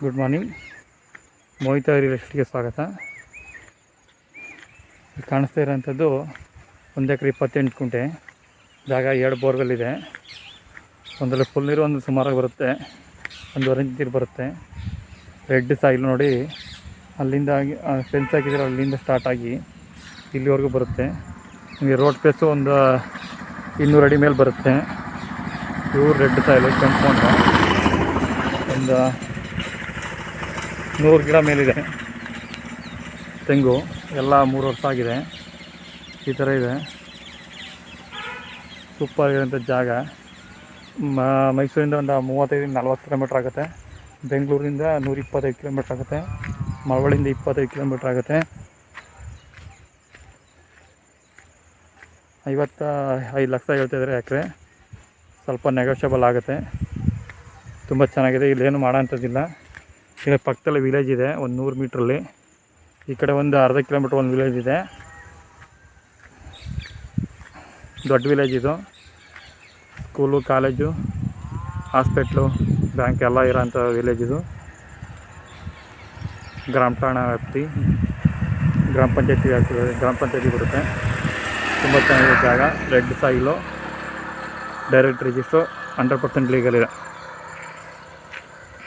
Good morning. Mohita real ಎಸ್ಟೇಟ್ಗೆ ಸ್ವಾಗತ. ಕಾಣಿಸ್ತಾ ಇರೋಂಥದ್ದು 1 ಎಕರೆ 28 ಗುಂಟೆ ಜಾಗ. 2 ಬೋರ್ವೆಲ್ ಇದೆ. ಒಂದರಲ್ಲಿ ಫುಲ್ ನೀರು, ಒಂದು ಸುಮಾರಾಗಿ ಬರುತ್ತೆ, 1.5 ಇಂಚ್ ನೀರು ಬರುತ್ತೆ. ರೆಡ್ ಸಾಯಿಲ್ ನೋಡಿ, ಅಲ್ಲಿಂದ ಫೆನ್ಸ್ ಹಾಕಿದ್ರೆ ಅಲ್ಲಿಂದ ಸ್ಟಾರ್ಟ್ ಆಗಿ ಇಲ್ಲಿವರೆಗೂ ಬರುತ್ತೆ. ನಿಮಗೆ ರೋಡ್ ಪ್ಲೇಸು ಒಂದು 200 ಅಡಿ ಮೇಲೆ ಬರುತ್ತೆ. ಪ್ಯೂರ್ ರೆಡ್ ಸಾಯಿಲು, ಕೆಂಪು ಅಂತ ಒಂದು 100 ಗಿಡ ಮೇಲಿದೆ. ತೆಂಗು ಎಲ್ಲ 3 ವರ್ಷ ಆಗಿದೆ. ಈ ಥರ ಇದೆ. ಸೂಪರ್ ಆಗಿರೋಂಥ ಜಾಗ. ಮೈಸೂರಿಂದ ಒಂದು 35-40 ಕಿಲೋಮೀಟ್ರ್ ಆಗುತ್ತೆ. ಬೆಂಗಳೂರಿಂದ 125 ಕಿಲೋಮೀಟ್ರ್ ಆಗುತ್ತೆ. ಮಳವಳ್ಳಿಯಿಂದ 25 ಕಿಲೋಮೀಟ್ರ್ ಆಗುತ್ತೆ. 55 ಲಕ್ಷ ಹೇಳ್ತಿದ್ದಾರೆ ಎಕರೆ. ಸ್ವಲ್ಪ ನೆಗೋಷಿಯಬಲ್ ಆಗುತ್ತೆ. ತುಂಬ ಚೆನ್ನಾಗಿದೆ. ಇಲ್ಲೇನು ಮಾಡೋಂಥದ್ದಿಲ್ಲ. ಇಲ್ಲಿ ಪಕ್ಕದಲ್ಲಿ ವಿಲೇಜ್ ಇದೆ, ಒಂದು 100 ಮೀಟ್ರಲ್ಲಿ. ಈ ಕಡೆ ಒಂದು ಅರ್ಧ ಕಿಲೋಮೀಟ್ರ್ ಒಂದು ವಿಲೇಜ್ ಇದೆ, ದೊಡ್ಡ ವಿಲೇಜ್ ಇದು. ಸ್ಕೂಲು, ಕಾಲೇಜು, ಹಾಸ್ಪಿಟ್ಲು, ಬ್ಯಾಂಕ್ ಎಲ್ಲ ಇರೋಂಥ ವಿಲೇಜ್ ಇದು. ಗ್ರಾಮ ಠಾಣಾ ವ್ಯಾಪ್ತಿ, ಗ್ರಾಮ ಪಂಚಾಯತಿ ಬರುತ್ತೆ. ತುಂಬ ಚೆನ್ನಾಗಿದೆ ಜಾಗ. Red soil, direct register, 100% legal ಇದೆ.